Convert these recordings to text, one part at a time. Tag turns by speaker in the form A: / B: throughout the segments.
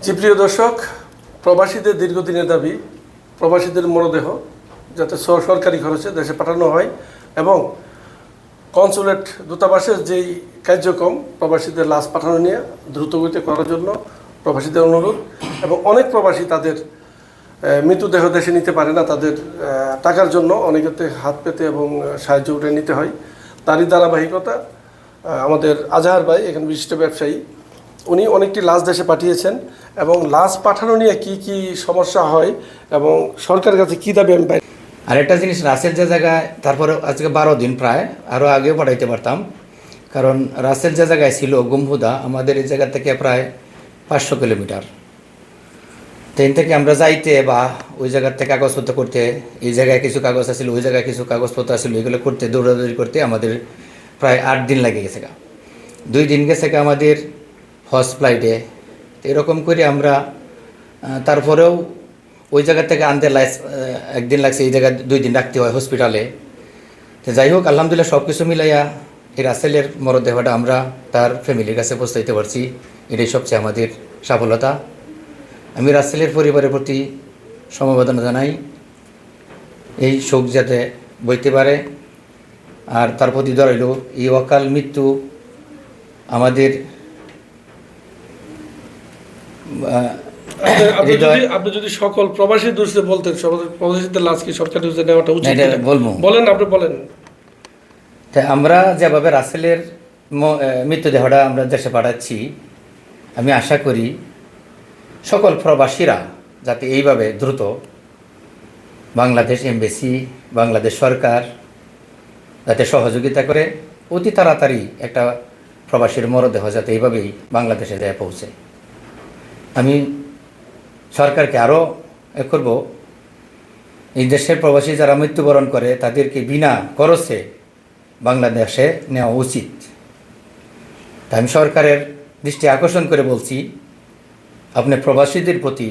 A: জি প্রিয় দর্শক, প্রবাসীদের দীর্ঘদিনের দাবি প্রবাসীদের মরদেহ যাতে সরকারি খরচে দেশে পাঠানো হয় এবং কনসুলেট দূতাবাসের যেই কার্যক্রম প্রবাসীদের লাশ পাঠানো নিয়ে দ্রুতগতিতে করার জন্য প্রবাসীদের অনুরোধ। এবং অনেক প্রবাসী তাদের মৃতদেহ দেশে নিতে পারে না, তাদের টাকার জন্য অনেকেতে হাত পেতে এবং সাহায্য উঠে নিতে হয়। তারই ধারাবাহিকতা আমাদের আজহার ভাই, এখানে বিশিষ্ট ব্যবসায়ী, উনি অনেকটি লাশ দেশে পাঠিয়েছেন এবং লাশ পাঠানো নিয়ে কি কি সমস্যা হয় এবং সরকারের কাছে কী দাবি আমি পাই।
B: আরেকটা জিনিস, রাসেল যে জায়গায়, তারপরে আজকে 12 দিন প্রায়, আরও আগেও পাঠাইতে পারতাম, কারণ রাসেল যে জায়গায় ছিল গুমহুদা, আমাদের এই জায়গা থেকে প্রায় 500 কিলোমিটার। ট্রেন থেকে আমরা যাইতে বা ওই জায়গার থেকে কাগজপত্র করতে, এই জায়গায় কিছু কাগজ আছিল, ওই জায়গায় কিছু কাগজপত্র আছিল, এগুলো করতে দৌড়াদৌড়ি করতে আমাদের প্রায় 8 দিন লাগে গেছে। 2 দিন গেছে আমাদের হজ ফ্লাইটে। এরকম করে আমরা তারপরেও ওই জায়গা থেকে আনতে একদিন লাগছে, এই জায়গায় 2 দিন রাখতে হয় হসপিটালে। তো যাই হোক, আলহামদুলিল্লাহ সব কিছু মিলাইয়া এই রাসেলের মরদেহটা আমরা তার ফ্যামিলির কাছে পৌঁছাইতে পারছি, এটাই সবচেয়ে আমাদের সফলতা। আমি রাসেলের পরিবারের প্রতি সমবেদনা জানাই, এই শোক যাতে বইতে পারে। আর তার প্রতি ধরাইল এই অকাল মৃত্যু আমাদের
A: আপনি যদি সকল প্রবাসী দূষে বলতেন, প্রবাসীদের লাশ কি সরকারি নেওয়াটা উচিত বলেন, আপনি বলেন।
B: তাই আমরা যেভাবে রাসেলের মৃতদেহটা আমরা দেশে পাঠাচ্ছি, আমি আশা করি সকল প্রবাসীরা যাতে এইভাবে দ্রুত বাংলাদেশ এমবেসি, বাংলাদেশ সরকার যাতে সহযোগিতা করে অতি তাড়াতাড়ি একটা প্রবাসীর মরদেহ যাতে এইভাবেই বাংলাদেশে যায় পৌঁছে। আমি সরকারকে আরও করব, এই দেশের প্রবাসী যারা মৃত্যুবরণ করে তাদেরকে বিনা খরচে বাংলাদেশে নেওয়া উচিত। তাই আমি সরকারের দৃষ্টি আকর্ষণ করে বলছি, আপনি প্রবাসীদের প্রতি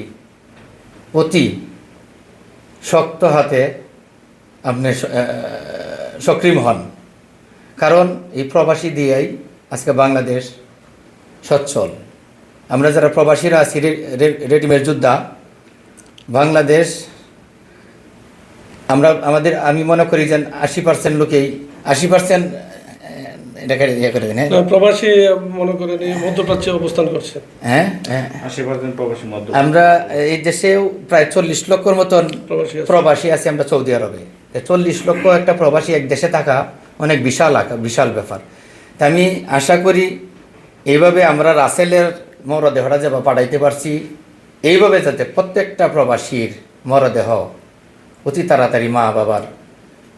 B: অতি শক্ত হাতে আপনি সক্রিয় হন, কারণ এই প্রবাসী দিয়েই আজকে বাংলাদেশ সচ্ছল। আমরা যারা প্রবাসীরা আছি রেডিমেড যোদ্ধা, বাংলাদেশ আমি মনে করি যে 80% লোকেই 80% এটাকে ইয়ে করে দেন।
A: প্রবাসী মনে করেন মধ্যপ্রাচ্যে অবস্থান করছে।
B: হ্যাঁ,
C: 80% প্রবাসী মধ্য।
B: আমরা এই দেশেও প্রায় 40 লক্ষর মতন প্রবাসী আছে আমরা সৌদি আরবে। 40 লক্ষ একটা প্রবাসী এক দেশে থাকা অনেক বিশাল ব্যাপার। তা আমি আশা করি এইভাবে আমরা রাসেলের মরদেহটা যেভাবে পাঠাইতে পারছি, এইভাবে যাতে প্রত্যেকটা প্রবাসীর মরদেহ অতি তাড়াতাড়ি মা বাবার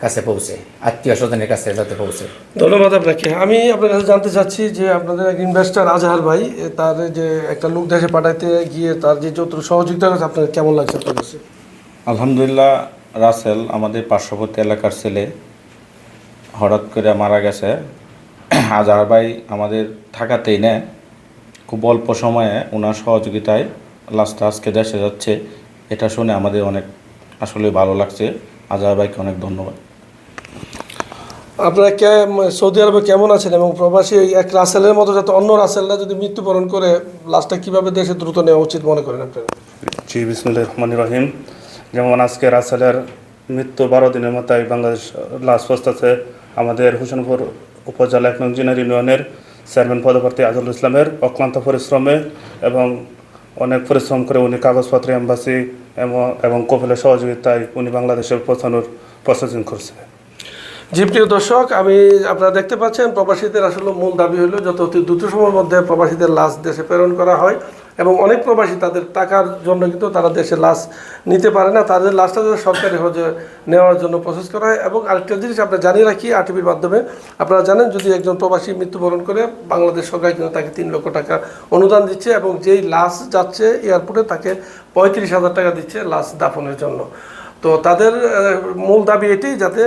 B: কাছে পৌঁছে, আত্মীয় স্বজনের কাছে যাতে পৌঁছে।
A: ধন্যবাদ আপনাকে। আমি আপনার কাছে জানতে চাচ্ছি যে আপনাদের এক ইনভেস্টর আজহার ভাই, তার যে একটা লোক দেশে পাঠাইতে গিয়ে তার যে যত সহযোগিতা করেছে, আপনার কেমন লাগছে আপনার কাছে?
C: আলহামদুলিল্লাহ, রাসেল আমাদের পার্শ্ববর্তী এলাকার ছেলে, হঠাৎ করে মারা গেছে। আজহার ভাই আমাদের থাকাতেই নেয়, খুব অল্প সময়ে ওনার সহযোগিতায় লাস্টে আজকে দেশে যাচ্ছে। এটা শুনে আমাদের অনেক আসলে ভালো লাগছে। আজহার ভাইকে অনেক ধন্যবাদ।
A: আপনারা সৌদি আরবে কেমন আছেন এবং প্রবাসী এক রাসেলের মতো যাতে অন্য রাসেলরা যদি মৃত্যুবরণ করে লাশটা কীভাবে দেশে দ্রুত নেওয়া উচিত মনে করেন আপনারা?
D: জি, বিসমিল্লাহির রহমানির রহিম। যেমন আজকে রাসেলের মৃত্যু 12 দিনের মাথায় বাংলাদেশ লাশ পৌঁছাচ্ছে, আমাদের হোসেনপুর উপজেলা 1 নং জিনার ইউনিয়নের চেয়ারম্যান পদপ্রার্থী আজহারুল ইসলামের অক্লান্ত পরিশ্রমে এবং অনেক পরিশ্রম করে উনি কাগজপত্র এম্বাসি এবং কফিলের সহযোগিতায় উনি বাংলাদেশে পৌঁছানোর প্রসেসিং করছে।
A: জি প্রিয় দর্শক, আপনারা দেখতে পাচ্ছেন প্রবাসীদের আসলে মূল দাবি হলো যত অতি দ্রুত সময়ের মধ্যে প্রবাসীদের লাশ দেশে প্রেরণ করা হয়। এবং অনেক প্রবাসী তাদের টাকার জন্য কিন্তু তারা দেশে লাশ নিতে পারে না, তাদের লাশটা যাতে সরকারি হজে নেওয়ার জন্য প্রসেস করা হয়। এবং আরেকটা জিনিস আমরা জানিয়ে রাখি আরটিভির মাধ্যমে, আপনারা জানেন যদি একজন প্রবাসী মৃত্যুবরণ করে, বাংলাদেশ সরকার কিন্তু তাকে 3 লক্ষ টাকা অনুদান দিচ্ছে এবং যেই লাশ যাচ্ছে এয়ারপোর্টে তাকে 35,000 টাকা দিচ্ছে লাশ দাফনের জন্য। তো তাদের মূল দাবি এটি যাতে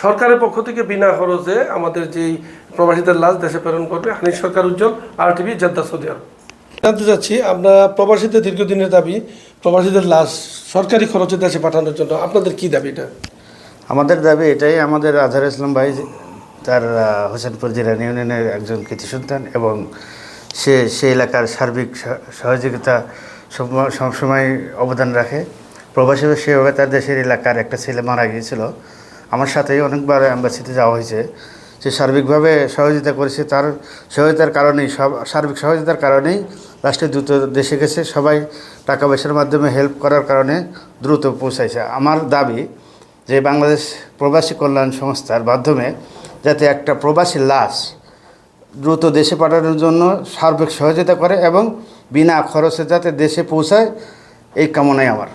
A: সরকারের পক্ষ থেকে বিনা খরচে আমাদের যেই প্রবাসীদের লাশ দেশে প্রেরণ করবে। হানিফ সরকার, উজ্জ্বল, আরটিভি, জেদ্দা, সৌদি আরব। জানতে চাচ্ছি, আমরা প্রবাসীদের দীর্ঘদিনের দাবি প্রবাসীদের লাশ সরকারি খরচে দেশে পাঠানোর জন্য আপনাদের কি দাবি? এটা
E: আমাদের দাবি এটাই, আমাদের আজহার ইসলাম ভাই তার হোসেনপুর জেলা ইউনিয়নের একজন কৃতি সন্তান এবং সে এলাকার সার্বিক সহযোগিতা সবসময় অবদান রাখে। প্রবাসী সেভাবে তার দেশের এলাকার একটা ছেলে মারা গিয়েছিল, আমার সাথেই অনেকবার অ্যাম্বাসিতে যাওয়া হয়েছে। সে সার্বিকভাবে সহযোগিতা করেছে, তার সহযোগিতার কারণেই সার্বিক সহযোগিতার কারণেই লাস্টে দ্রুত দেশে গেছে। সবাই টাকা পয়সার মাধ্যমে হেল্প করার কারণে দ্রুত পৌঁছাইছে। আমার দাবি যে বাংলাদেশ প্রবাসী কল্যাণ সংস্থার মাধ্যমে যাতে একটা প্রবাসী লাশ দ্রুত দেশে পাঠানোর জন্য সার্বিক সহযোগিতা করে এবং বিনা খরচে যাতে দেশে পৌঁছায়, এই কামনাই আমার।